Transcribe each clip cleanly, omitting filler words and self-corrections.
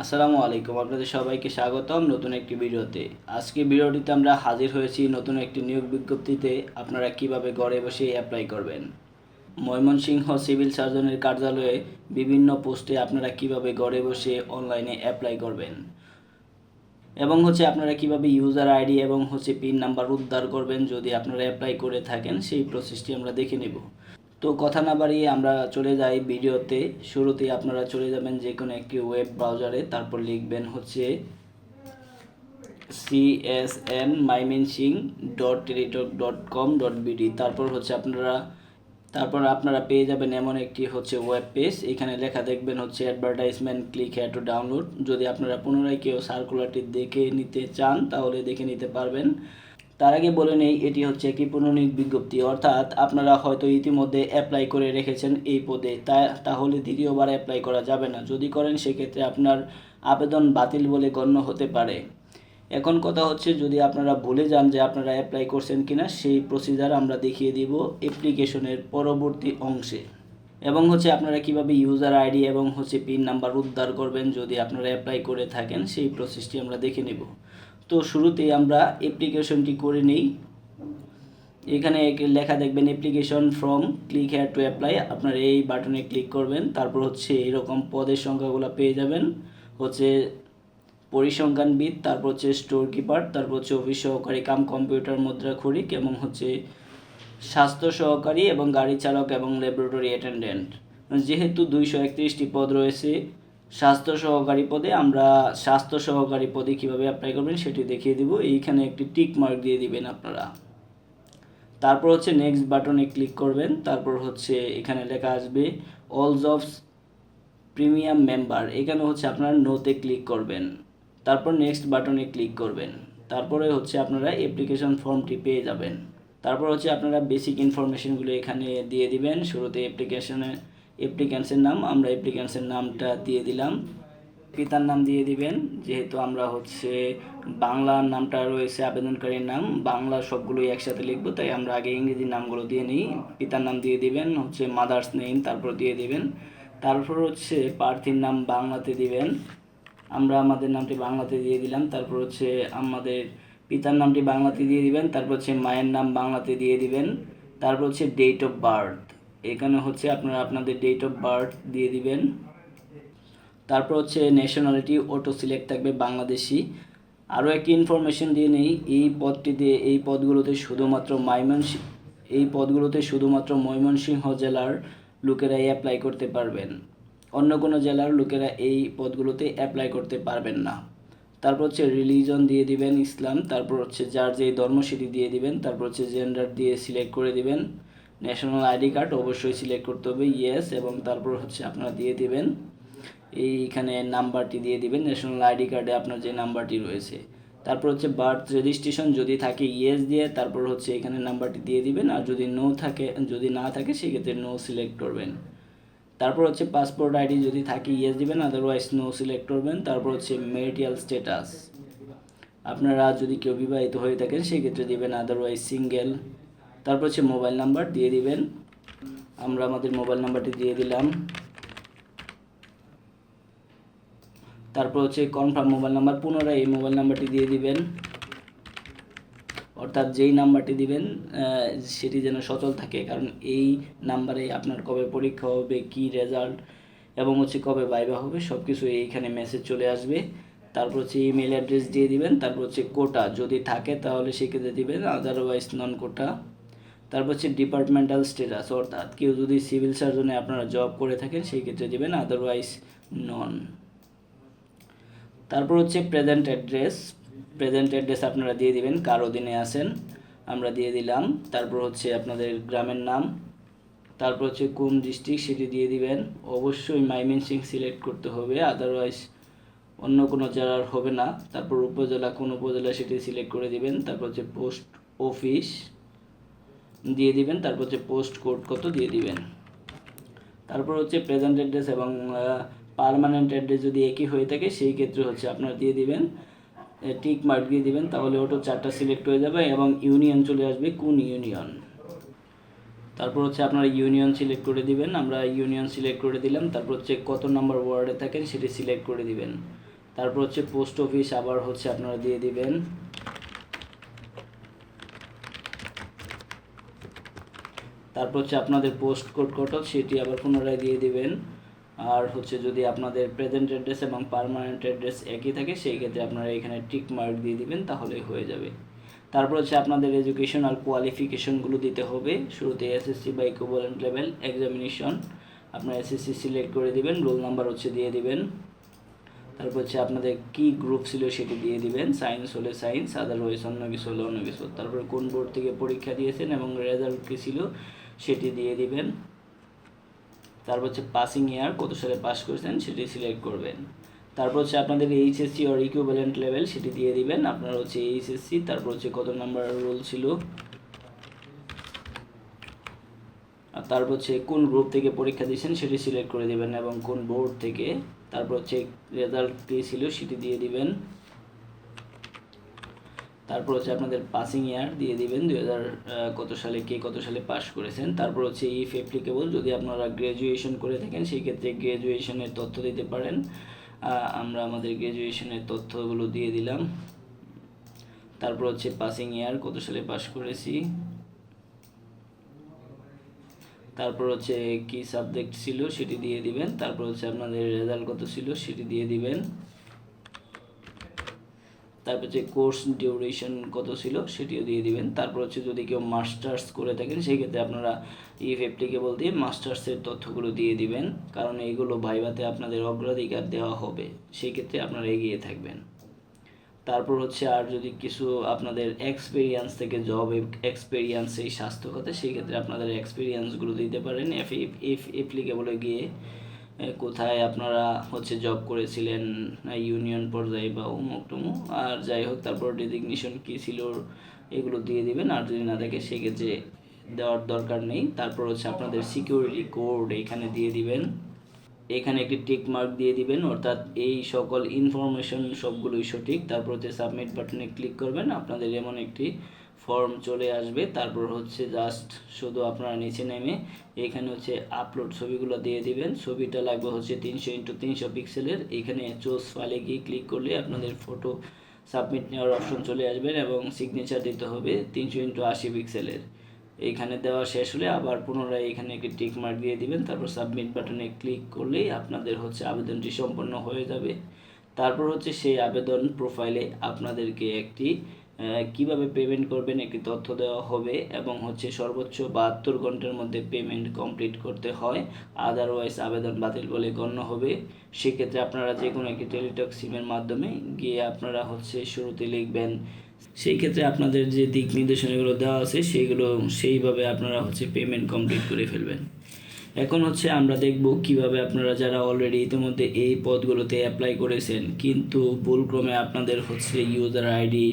আসসালামু আলাইকুম, আপনাদের সবাইকে স্বাগতম নতুন একটি ভিডিওতে। আজকে ভিডিওটিতে আমরা হাজির হয়েছি নতুন একটি নিয়োগ বিজ্ঞপ্তিতে। আপনারা কিভাবে ঘরে বসে অ্যাপ্লাই করবেন। ময়মনসিংহ সিভিল সার্জনের কার্যালয়ে বিভিন্ন পোস্টে আপনারা কিভাবে ঘরে বসে অনলাইনে অ্যাপ্লাই করবেন এবং আপনারা কিভাবে ইউজার আইডি এবং পিন নাম্বার উদ্ধার করবেন যদি আপনারা অ্যাপ্লাই করে থাকেন, সেই প্রসেসটি আমরা দেখে নেব। তো কথা না বাড়িয়ে আমরা চলে যাই ভিডিওতে। শুরুতেই আপনারা চলে যাবেন যে কোনো একটি ওয়েব ব্রাউজারে, তারপর লিখবেন csn.mymensing.teletalk.com.bd। তারপর আপনারা পেয়ে যাবেন এমন একটি ওয়েব পেজ। এখানে লেখা দেখবেন advertisement, click here to download. যদি আপনারা পুনরায় কেউ সার্কুলারটি দেখে নিতে চান তাহলে দেখে নিতে পারবেন। তার আগে বলে নেই, এটি একটি পুনর্নিয়োগ বিজ্ঞপ্তি, অর্থাৎ আপনারা হয়তো ইতিমধ্যে অ্যাপ্লাই করে রেখেছেন এই পদে, তাহলে দ্বিতীয়বার অ্যাপ্লাই করা যাবে না। যদি করেন সেক্ষেত্রে আপনার আবেদন বাতিল বলে গণ্য হতে পারে। এখন কথা যদি আপনারা ভুলে যান যে আপনারা অ্যাপ্লাই করছেন কিনা, সেই প্রসিজার আমরা দেখিয়ে দিব অ্যাপ্লিকেশনের পরবর্তী অংশে। এবং আপনারা কিভাবে ইউজার আইডি এবং পিন নাম্বার উদ্ধার করবেন যদি আপনারা অ্যাপ্লাই করে থাকেন, সেই প্রসেসটি আমরা দেখে নেব। তো শুরুতেই আমরা অ্যাপ্লিকেশনটি করে নেই। এখানে লেখা দেখবেন application from, click here to apply. আপনারা এই বাটনে ক্লিক করবেন। তারপর এরকম পদের সংখ্যাগুলো পেয়ে যাবেন। পরিসংখ্যানবিদ, তারপর স্টোর কিপার, তারপর অফিস সহকারী কাম কম্পিউটার মুদ্রাক্ষরিক, এবং স্বাস্থ্য সহকারী এবং গাড়ি চালক এবং ল্যাবরেটরি অ্যাটেন্ডেন্ট। যেহেতু 231টি পদ রয়েছে স্বাস্থ্য সহকারী পদে, আমরা স্বাস্থ্য সহকারী পদে কীভাবে অ্যাপ্লাই করবেন সেটি দেখিয়ে দিব। এইখানে একটি টিক মার্ক দিয়ে দিবেন আপনারা। তারপর নেক্সট বাটনে ক্লিক করবেন। তারপর এখানে লেখা আসবে অল জবস প্রিমিয়াম মেম্বার। এখানে আপনারা নোতে ক্লিক করবেন। তারপর নেক্সট বাটনে ক্লিক করবেন। তারপরে আপনারা অ্যাপ্লিকেশন ফর্মটি পেয়ে যাবেন। তারপর আপনারা বেসিক ইনফরমেশনগুলো এখানে দিয়ে দিবেন। শুরুতে অ্যাপ্লিক্যান্সের নাম, আমরা অ্যাপ্লিক্যান্সের নামটা দিয়ে দিলাম। পিতার নাম দিয়ে দিবেন, যেহেতু আমরা বাংলার নামটা রয়েছে আবেদনকারীর নাম, বাংলা সবগুলোই একসাথে লিখবো, তাই আমরা আগে ইংরেজি নামগুলো দিয়ে নিই। পিতার নাম দিয়ে দিবেন, মাদার্স নেম, তারপর দিয়ে দিবেন। তারপর প্রার্থীর নাম বাংলাতে দিবেন। আমরা আমাদের নামটি বাংলাতে দিয়ে দিলাম। তারপর আমাদের পিতার নামটি বাংলাতে দিয়ে দিবেন। তারপর মায়ের নাম বাংলাতে দিয়ে দিবেন। তারপর ডেট অফ বার্থ, এখানে আপনারা আপনাদের ডেট অফ বার্থ দিয়ে দিবেন। তারপর ন্যাশনালিটি অটো সিলেক্ট থাকবে বাংলাদেশি। আরও একটি ইনফরমেশন দিয়ে নেই, এই পদগুলোতে শুধুমাত্র ময়মনসিংহ জেলার লোকেরাই অ্যাপ্লাই করতে পারবেন। অন্য কোনো জেলার লোকেরা এই পদগুলোতে অ্যাপ্লাই করতে পারবেন না। তারপর রিলিজন দিয়ে দিবেন ইসলাম। তারপর যার যেই ধর্ম সেটি দিয়ে দিবেন। তারপর জেন্ডার দিয়ে সিলেক্ট করে দিবেন। ন্যাশনাল আইডি কার্ড অবশ্যই সিলেক্ট করতে হবে, ইয়েস। এবং তারপর আপনারা দিয়ে দিবেন এইখানে নাম্বারটি দিয়ে দিবেন, ন্যাশনাল আইডি কার্ডে আপনার যে নাম্বারটি রয়েছে। তারপর বার্থ রেজিস্ট্রেশন যদি থাকে ইয়েস দিয়ে, তারপর এখানে নাম্বারটি দিয়ে দিবেন। আর যদি না থাকে সেক্ষেত্রে নো সিলেক্ট করবেন। তারপর পাসপোর্ট আইডি যদি থাকে ইয়েস দিবেন, আদারওয়াইজ নো সিলেক্ট করবেন। তারপর ম্যারিটাল স্ট্যাটাস, আপনারা যদি কেউ বিবাহিত হয়ে থাকেন সেক্ষেত্রে দিবেন, আদারওয়াইজ সিঙ্গেল। তারপর মোবাইল নাম্বার দিয়ে দিবেন। আমরা আমাদের মোবাইল নাম্বারটি দিয়ে দিলাম। তারপর কনফার্ম মোবাইল নাম্বার, পুনরায় এই মোবাইল নাম্বারটি দিয়ে দিবেন। অর্থাৎ যেই নাম্বারটি দিবেন সেটি যেন সচল থাকে, কারণ এই নাম্বারে আপনার কবে পরীক্ষা হবে, কি রেজাল্ট, এবং কবে ভাইভা হবে সব কিছু এইখানে মেসেজ চলে আসবে। তারপর ইমেল অ্যাড্রেস দিয়ে দিবেন। তারপর কোটা যদি থাকে তাহলে সেক্ষেত্রে দিবেন, আদারওয়াইজ নন কোটা। তারপর ডিপার্টমেন্টাল স্ট্যাটাস, অর্থাৎ কেউ যদি সিভিল সার্জনে আপনারা জব করে থাকেন সেই ক্ষেত্রে দিবেন, আদারওয়াইজ নন। তারপর প্রেজেন্ট অ্যাড্রেস আপনারা দিয়ে দিবেন, কার অধীনে আছেন আমরা দিয়ে দিলাম। তারপর আপনাদের গ্রামের নাম। তারপর কোন ডিস্ট্রিক্ট সেটি দিয়ে দিবেন। অবশ্যই ময়মনসিংহ সিলেক্ট করতে হবে, আদারওয়াইজ অন্য কোনো জেলার হবে না। তারপর উপজেলা, কোন উপজেলা সেটি সিলেক্ট করে দিবেন। তারপর পোস্ট অফিস দিয়ে দিবেন। তারপর পোস্ট কোড কত দিয়ে দিবেন। তারপর প্রেজেন্ট অ্যাড্রেস এবং পার্মানেন্ট অ্যাড্রেস যদি একই হয়ে থাকে সেই ক্ষেত্রে আপনারা দিয়ে দিবেন, টিক মার্ক দিয়ে দিবেন, তাহলে ওটা 4টা সিলেক্ট হয়ে যাবে এবং ইউনিয়ন চলে আসবে, কোন ইউনিয়ন। তারপর আপনারা ইউনিয়ন সিলেক্ট করে দিবেন। আমরা ইউনিয়ন সিলেক্ট করে দিলাম। তারপর কত নাম্বার ওয়ার্ডে থাকেন সেটি সিলেক্ট করে দিবেন। তারপর হচ্ছে পোস্ট অফিস আবার হচ্ছে আপনারা দিয়ে দিবেন। তারপর হচ্ছে আপনাদের পোস্ট কোড কত সেটি আবার পুনরায় দিয়ে দিবেন। আর হচ্ছে যদি আপনাদের প্রেজেন্ট অ্যাড্রেস এবং পার্মানেন্ট অ্যাড্রেস একই থাকে সেই ক্ষেত্রে আপনারা এখানে টিক মার্ক দিয়ে দিবেন, তাহলেই হয়ে যাবে। তারপর হচ্ছে আপনাদের এডুকেশনাল কোয়ালিফিকেশনগুলো দিতে হবে। শুরুতে এসএসসি বা ইকুইভ্যালেন্ট লেভেল এক্সামিনেশন আপনারা এসএসসি সিলেক্ট করে দিবেন, রোল নাম্বার হচ্ছে দিয়ে দিবেন। তারপর হচ্ছে আপনাদের কি গ্রুপ ছিল সেটি দিয়ে দিবেন, সায়েন্স হলে সায়েন্স, আদারওয়াইজ অন্য কিছু হলে অন্য কিছু। তারপরে কোন বোর্ড থেকে পরীক্ষা দিয়েছেন এবং রেজাল্ট কী ছিল সেটি দিয়ে দিবেন। তারপর হচ্ছে পাসিং ইয়ার, কত সালে পাস করেছেন সেটি সিলেক্ট করবেন। তারপর হচ্ছে আপনাদের এইচএসসি অর ইকুইভ্যালেন্ট লেভেল সেটি দিয়ে দিবেন, আপনার হচ্ছে এইচএসসি। তারপর হচ্ছে কত নাম্বার রোল ছিল, আর তারপর হচ্ছে কোন গ্রুপ থেকে পরীক্ষা দিয়েছেন সেটি সিলেক্ট করে দিবেন এবং কোন বোর্ড থেকে। তারপর হচ্ছে রেজাল্ট কী ছিল সেটি দিয়ে দিবেন। তারপর হচ্ছে আপনাদের পাসিং ইয়ার দিয়ে দিবেন, 2000 কত সালে কে কত সালে পাস করেছেন। তারপর হচ্ছে ইফ অ্যাপ্লিকেবল যদি আপনারা গ্র্যাজুয়েশন করে থাকেন সেই ক্ষেত্রে গ্র্যাজুয়েশনের তথ্য দিতে পারেন। আমরা আমাদের গ্র্যাজুয়েশনের তথ্যগুলো দিয়ে দিলাম। তারপর হচ্ছে পাসিং ইয়ার, কত সালে পাস করেছি। তারপর হচ্ছে কি সাবজেক্ট ছিল সেটি দিয়ে দিবেন। তারপর হচ্ছে আপনাদের রেজাল্ট কত ছিল সেটি দিয়ে দিবেন। তারপর হচ্ছে কোর্স ডিউরেশন কত ছিল সেটিও দিয়ে দিবেন। তারপর হচ্ছে যদি কেউ মাস্টার্স করে থাকেন সেই ক্ষেত্রে আপনারা ইফ অ্যাপ্লিকেবল দিয়ে মাস্টার্সের তথ্যগুলো দিয়ে দিবেন, কারণ এইগুলো ভাইভাতে আপনাদের অগ্রাধিকার দেওয়া হবে, সেই ক্ষেত্রে আপনারা এগিয়ে থাকবেন। তারপর হচ্ছে আর যদি কিছু আপনাদের এক্সপিরিয়েন্স থেকে জব এক্সপিরিয়েন্স এই স্বাস্থ্য খাতে সেই ক্ষেত্রে আপনাদের এক্সপিরিয়েন্সগুলো দিতে পারেন। ইফ অ্যাপ্লিকেবলে গিয়ে কোথায় আপনারা হচ্ছে জব করেছিলেন ইউনিয়ন পর্যায়ে বা অমুক টমুক, আর যাই হোক তারপর ডেজিগনেশন কী ছিল এগুলো দিয়ে দিবেন। আর যদি না থাকে সেক্ষেত্রে দেওয়ার দরকার নেই। তারপর হচ্ছে আপনাদের সিকিউরিটি কোড এখানে দিয়ে দিবেন, এখানে একটি টিক মার্ক দিয়ে দিবেন, অর্থাৎ এই সকল ইনফরমেশন সবগুলোই সঠিক। তারপর হচ্ছে সাবমিট বাটনে ক্লিক করবেন, আপনাদের এমন একটি ফর্ম চলে আসবে। তারপর হচ্ছে জাস্ট শুধু আপনারা নিচে নেমে এখানে হচ্ছে আপলোড ছবিগুলো দিয়ে দিবেন। ছবিটা লাগবে হচ্ছে 300x300 পিক্সেলের। এখানে চুজ ফাইলে গিয়ে ক্লিক করলে আপনাদের ফটো সাবমিট নেওয়ার অপশন চলে আসবেন এবং সিগনেচার দিতে হবে 300x80 পিক্সেলের। এইখানে দেওয়া শেষ হলে আবার পুনরায় এখানে একটি টিক মার্ক দিয়ে দিবেন। তারপর সাবমিট বাটনে ক্লিক করলেই আপনাদের হচ্ছে আবেদনটি সম্পন্ন হয়ে যাবে। তারপর হচ্ছে সেই আবেদন প্রোফাইলে আপনাদেরকে একটি কিভাবে পেমেন্ট করবেন একটি তথ্য দেওয়া হবে এবং হচ্ছে সর্বোচ্চ 72 ঘন্টার মধ্যে পেমেন্ট কমপ্লিট করতে হয়, আদারওয়াইজ আবেদন বাতিল বলে গণ্য হবে। সেক্ষেত্রে আপনারা যে কোনো একটি টেলিটক সিমের মাধ্যমে গিয়ে আপনারা হচ্ছে শুরুতে লিখবেন, সেই ক্ষেত্রে আপনাদের যে দিক নির্দেশনাগুলো দেওয়া আছে সেইগুলো সেইভাবে আপনারা হচ্ছে পেমেন্ট কমপ্লিট করে ফেলবেন। এখন হচ্ছে আমরা দেখব কিভাবে আপনারা যারা অলরেডি ইতিমধ্যে এই পদগুলোতে অ্যাপ্লাই করেছেন কিন্তু ভুলক্রমে আপনাদের হচ্ছে ইউজার আইডি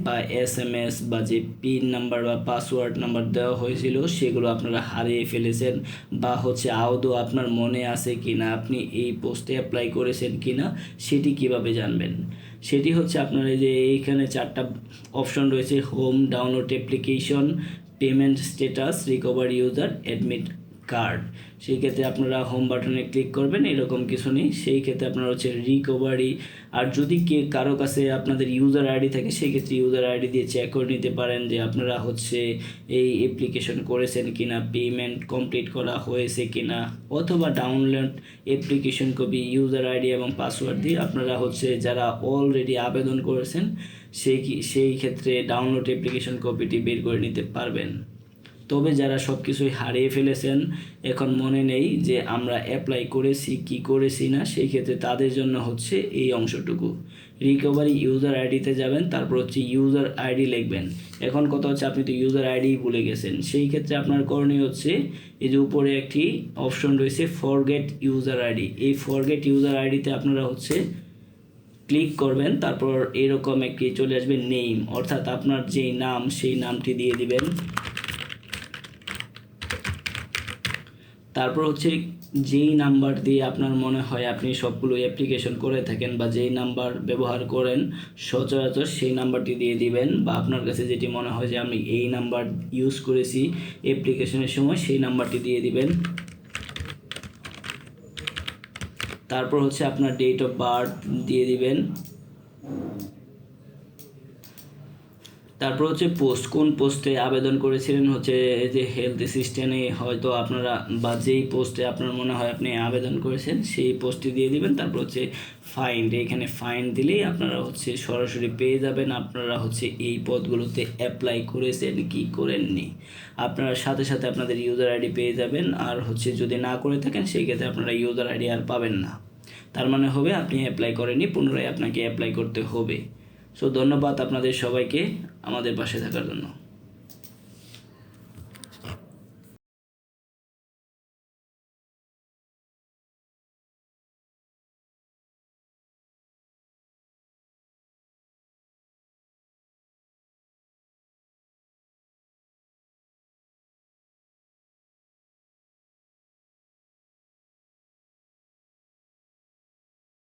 বা এসএমএস বা যে পিন নাম্বার বা পাসওয়ার্ড নাম্বার দেওয়া হয়েছিল সেগুলো আপনারা হারিয়ে ফেলেছেন, বা হচ্ছে আদৌ আপনার মনে আছে কি না আপনি এই পোস্টে অ্যাপ্লাই করেছেন কি না সেটি কিভাবে জানবেন। সেটি হচ্ছে আপনার এই যে এইখানে 4টা অপশন রয়েছে, home, download application, payment status, recover user, admit card. সেই ক্ষেত্রে আপনারা হোম বাটনে ক্লিক করবেন, এরকম কিছু নেই। সেই ক্ষেত্রে আপনারা হচ্ছে রিকভারি, আর যদি কারো কাছে আপনাদের ইউজার আইডি থাকে সেই ক্ষেত্রে ইউজার আইডি দিয়ে চেক করে নিতে পারেন যে আপনারা হচ্ছে এই অ্যাপ্লিকেশন করেছেন কিনা, পেমেন্ট কমপ্লিট করা হয়েছে কিনা, অথবা download application copy user ID এবং পাসওয়ার্ড দিয়ে আপনারা হচ্ছে যারা অলরেডি আবেদন করেছেন সেই ক্ষেত্রে ডাউনলোড অ্যাপ্লিকেশন কপিটি বের করে নিতে পারবেন। তবে যারা সব কিছুই হারিয়ে ফেলেছেন, এখন মনে নেই যে আমরা অ্যাপ্লাই করেছি কি করেছি না, সেই ক্ষেত্রে তাদের জন্য হচ্ছে এই অংশটুকু। রিকভারি ইউজার আইডিতে যাবেন, তারপর হচ্ছে ইউজার আইডি লিখবেন। এখন কথা হচ্ছে আপনি তো ইউজার আইডি ভুলে গেছেন, সেই ক্ষেত্রে আপনার করণীয় হচ্ছে এই যে উপরে একটি অপশন রয়েছে ফরগেট ইউজার আইডি, এই ফরগেট ইউজার আইডিতে আপনারা হচ্ছে ক্লিক করবেন। তারপর এরকম একটি চলে আসবে নেম, অর্থাৎ আপনার যেই নাম সেই নামটি দিয়ে দিবেন। তারপর হচ্ছে যেই নাম্বার দিয়ে আপনার মনে হয় আপনি সবগুলো অ্যাপ্লিকেশন করে থাকেন বা যেই নাম্বার ব্যবহার করেন সচরাচর সেই নাম্বারটি দিয়ে দিবেন, বা আপনার কাছে যেটি মনে হয় যে আমি এই নাম্বার ইউজ করেছি অ্যাপ্লিকেশনের সময় সেই নাম্বারটি দিয়ে দিবেন। তারপর হচ্ছে আপনার ডেট অফ বার্থ দিয়ে দিবেন। তারপর হচ্ছে পোস্ট, কোন পোস্টে আবেদন করেছিলেন হচ্ছে যে হেলথ অ্যাসিস্ট্যান্টে হয়তো আপনারা, বা যেই পোস্টে আপনার মনে হয় আপনি আবেদন করেছেন সেই পোস্টটি দিয়ে দিবেন। তারপর হচ্ছে ফাইন্ড, এখানে ফাইন্ড দিলেই আপনারা হচ্ছে সরাসরি পেয়ে যাবেন আপনারা হচ্ছে এই পদগুলোতে অ্যাপ্লাই করেছেন কি করেননি। আপনারা সাথে সাথে আপনাদের ইউজার আইডি পেয়ে যাবেন। আর হচ্ছে যদি না করে থাকেন সেই ক্ষেত্রে আপনারা ইউজার আইডি আর পাবেন না। তার মানে হবে আপনি অ্যাপ্লাই করেননি, পুনরায় আপনাকে অ্যাপ্লাই করতে হবে। সো ধন্যবাদ আপনাদের সবাইকে আমাদের পাশে থাকার জন্য।